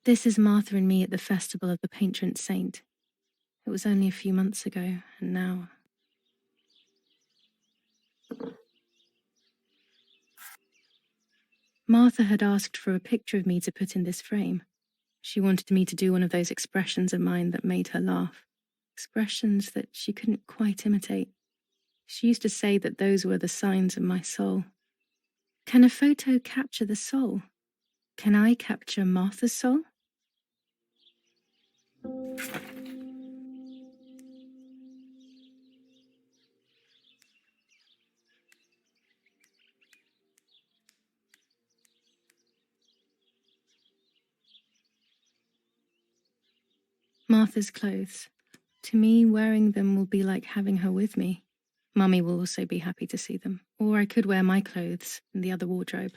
This is Martha and me at the festival of the patron saint. It was only a few months ago, and now... Martha had asked for a picture of me to put in this frame. She wanted me to do one of those expressions of mine that made her laugh. Expressions that she couldn't quite imitate. She used to say that those were the signs of my soul. Can a photo capture the soul? Can I capture Martha's soul? Martha's clothes. To me, wearing them will be like having her with me. Mummy will also be happy to see them. Or I could wear my clothes in the other wardrobe.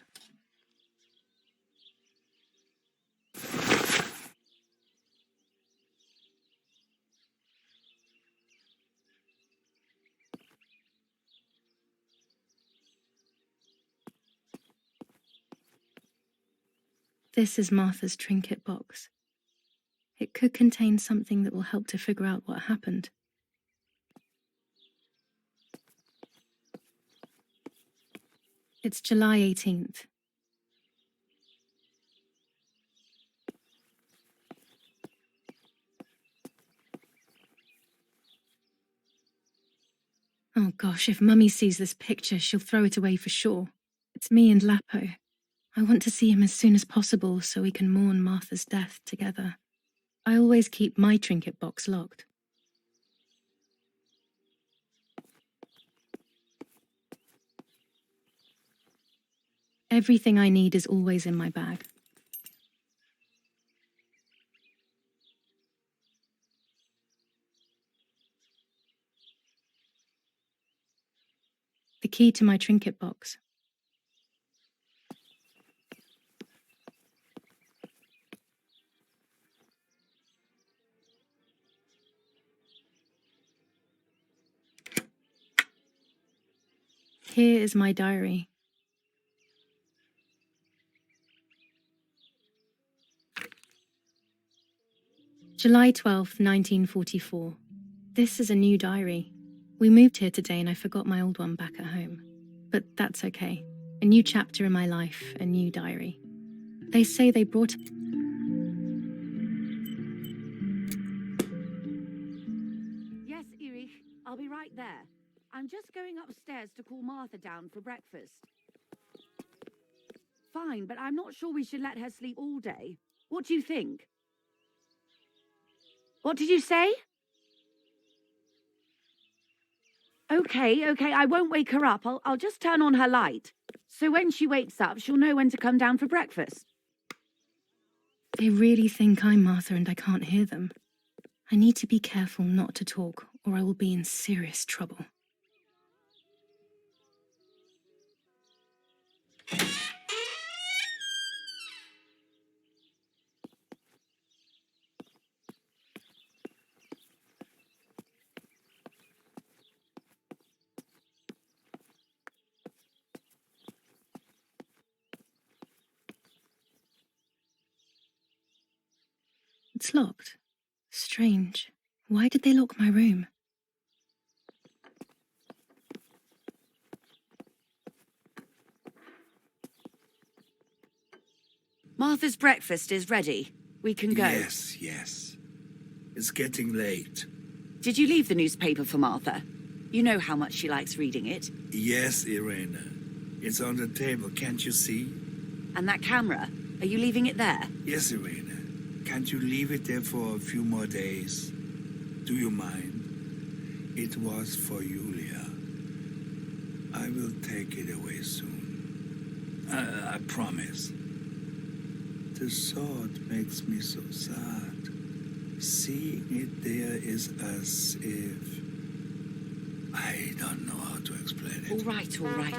This is Martha's trinket box. It could contain something that will help to figure out what happened. It's July 18th. Oh gosh, if Mummy sees this picture, she'll throw it away for sure. It's me and Lapo. I want to see him as soon as possible so we can mourn Martha's death together. I always keep my trinket box locked. Everything I need is always in my bag. The key to my trinket box. Here is my diary. July 12th, 1944. This is a new diary. We moved here today and I forgot my old one back at home. But that's okay. A new chapter in my life, a new diary. They say they brought... Yes, Erich, I'll be right there. I'm just going upstairs to call Martha down for breakfast. Fine, but I'm not sure we should let her sleep all day. What do you think? What did you say? Okay, I won't wake her up. I'll just turn on her light. So when she wakes up, she'll know when to come down for breakfast. They really think I'm Martha and I can't hear them. I need to be careful not to talk, or I will be in serious trouble. It's locked. Strange. Why did they lock my room? Martha's breakfast is ready. We can go. Yes. It's getting late. Did you leave the newspaper for Martha? You know how much she likes reading it. Yes, Irena. It's on the table, can't you see? And that camera, are you leaving it there? Yes, Irena. Can't you leave it there for a few more days? Do you mind? It was for Julia. I will take it away soon. I promise. The thought makes me so sad. Seeing it there is as if... I don't know how to explain it.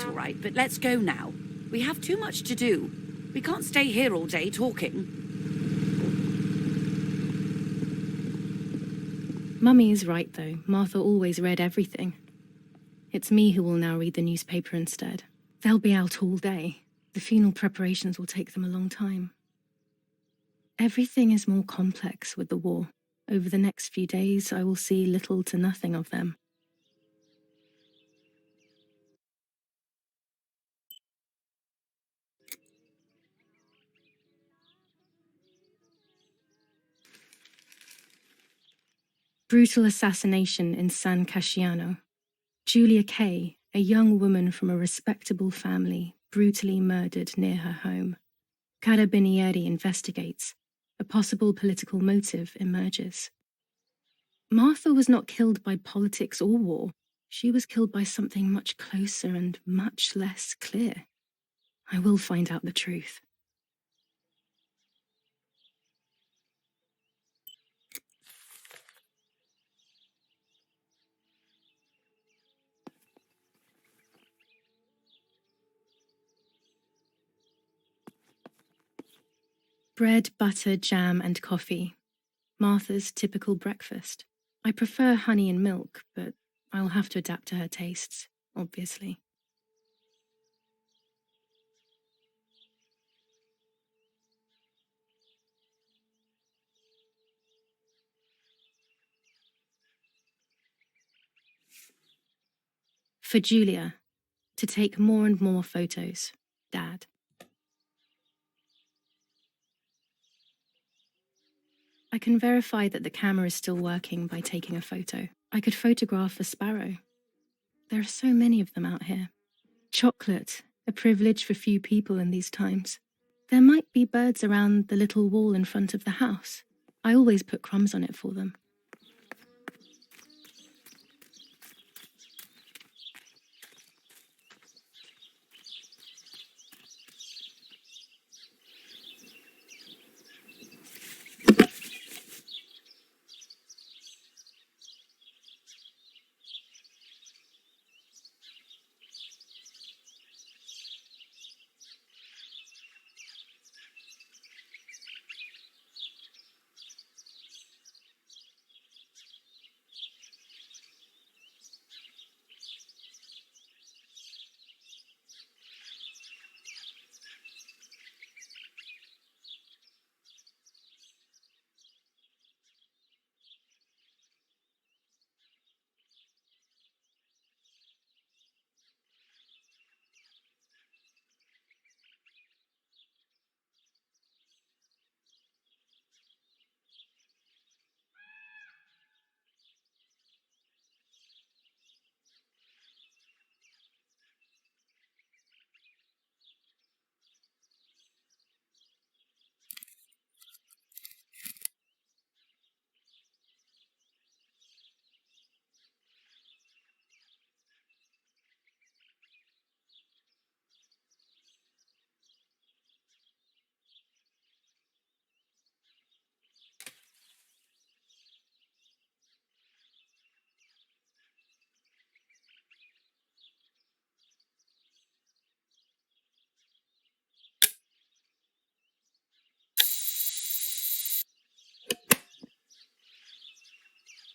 All right. But let's go now. We have too much to do. We can't stay here all day talking. Mummy is right, though. Martha always read everything. It's me who will now read the newspaper instead. They'll be out all day. The funeral preparations will take them a long time. Everything is more complex with the war. Over the next few days, I will see little to nothing of them. Brutal assassination in San Casciano. Julia Kay, a young woman from a respectable family, brutally murdered near her home. Carabinieri investigates. A possible political motive emerges. Martha was not killed by politics or war. She was killed by something much closer and much less clear. I will find out the truth. Bread, butter, jam, and coffee. Martha's typical breakfast. I prefer honey and milk, but I'll have to adapt to her tastes, obviously. For Julia, to take more and more photos. Dad. I can verify that the camera is still working by taking a photo. I could photograph a sparrow. There are so many of them out here. Chocolate, a privilege for few people in these times. There might be birds around the little wall in front of the house. I always put crumbs on it for them.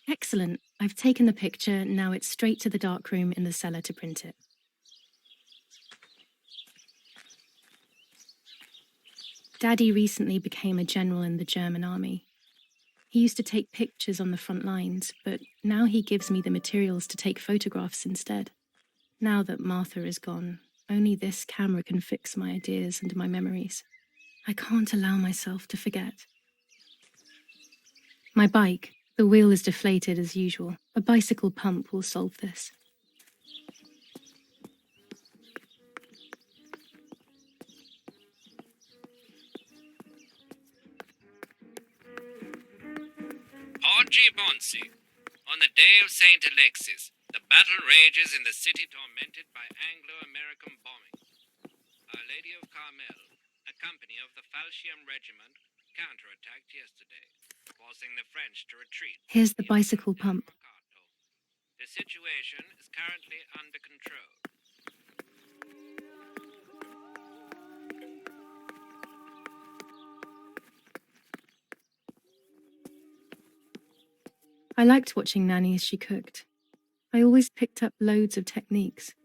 Excellent. I've taken the picture, now it's straight to the darkroom in the cellar to print it. Daddy recently became a general in the German army. He used to take pictures on the front lines, but now he gives me the materials to take photographs instead. Now that Martha is gone, only this camera can fix my ideas and my memories. I can't allow myself to forget. My bike. The wheel is deflated as usual. A bicycle pump will solve this. Oggi Bonsi. On the day of St. Alexis, the battle rages in the city tormented by Anglo-American bombing. Our Lady of Carmel, a company of the Falchium Regiment, counterattacked yesterday, forcing the French to retreat. Here's the bicycle pump. The situation is currently under control. I liked watching Nanny as she cooked. I always picked up loads of techniques.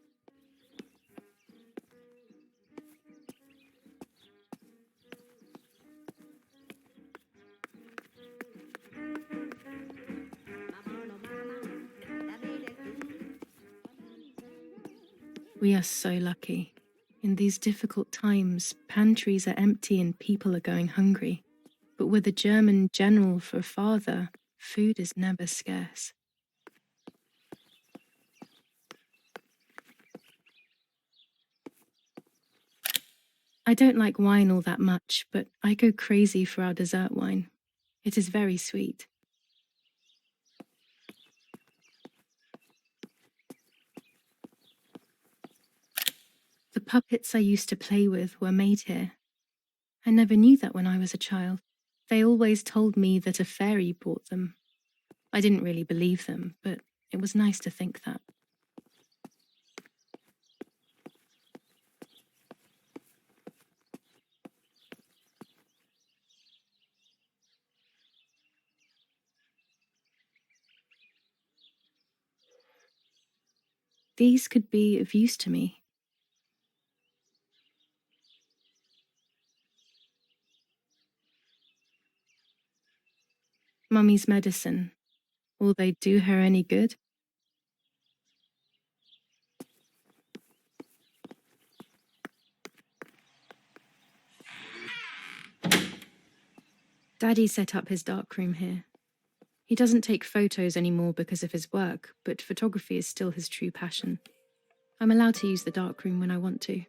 We are so lucky. In these difficult times, pantries are empty and people are going hungry. But with a German general for a father, food is never scarce. I don't like wine all that much, but I go crazy for our dessert wine. It is very sweet. The puppets I used to play with were made here. I never knew that when I was a child. They always told me that a fairy bought them. I didn't really believe them, but it was nice to think that. These could be of use to me. Mummy's medicine. Will they do her any good? Daddy set up his darkroom here. He doesn't take photos anymore because of his work, but photography is still his true passion. I'm allowed to use the darkroom when I want to.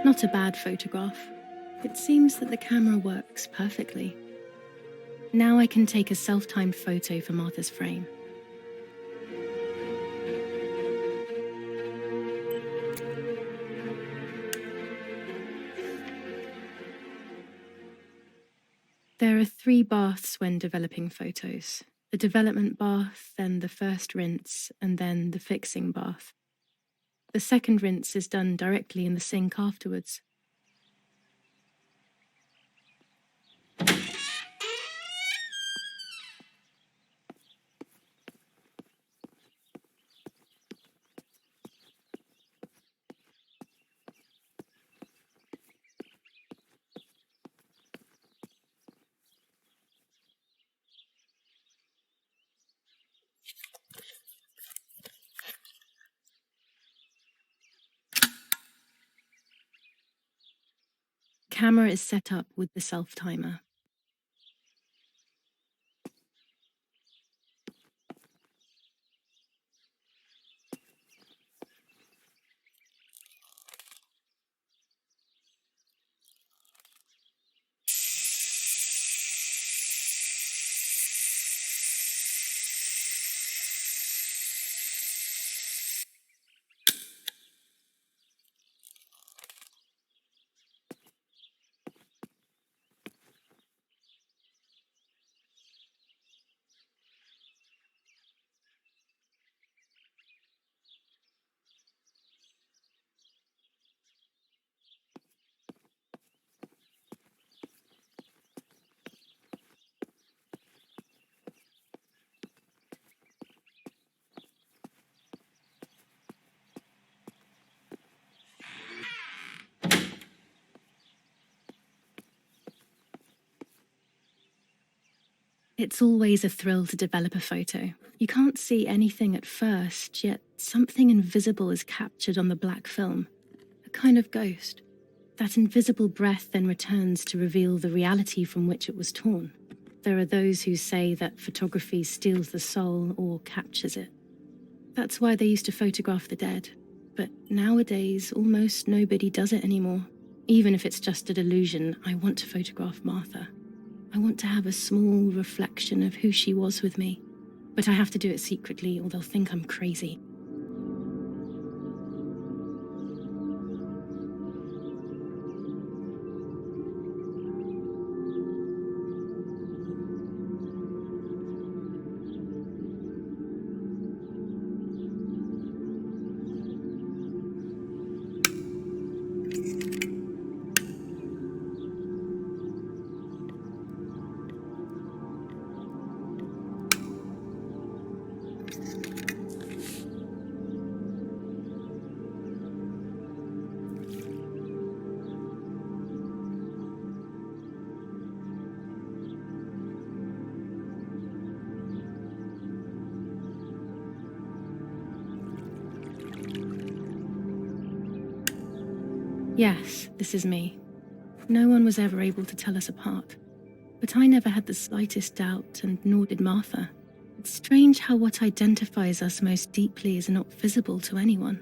Not a bad photograph. It seems that the camera works perfectly. Now I can take a self-timed photo for Martha's frame. There are 3 baths when developing photos. The development bath, then the first rinse, and then the fixing bath. The second rinse is done directly in the sink afterwards. Camera is set up with the self-timer. It's always a thrill to develop a photo. You can't see anything at first, yet something invisible is captured on the black film. A kind of ghost. That invisible breath then returns to reveal the reality from which it was torn. There are those who say that photography steals the soul or captures it. That's why they used to photograph the dead. But nowadays, almost nobody does it anymore. Even if it's just a delusion, I want to photograph Martha. I want to have a small reflection of who she was with me. But I have to do it secretly or they'll think I'm crazy. Yes, this is me. No one was ever able to tell us apart. But I never had the slightest doubt, and nor did Martha. It's strange how what identifies us most deeply is not visible to anyone.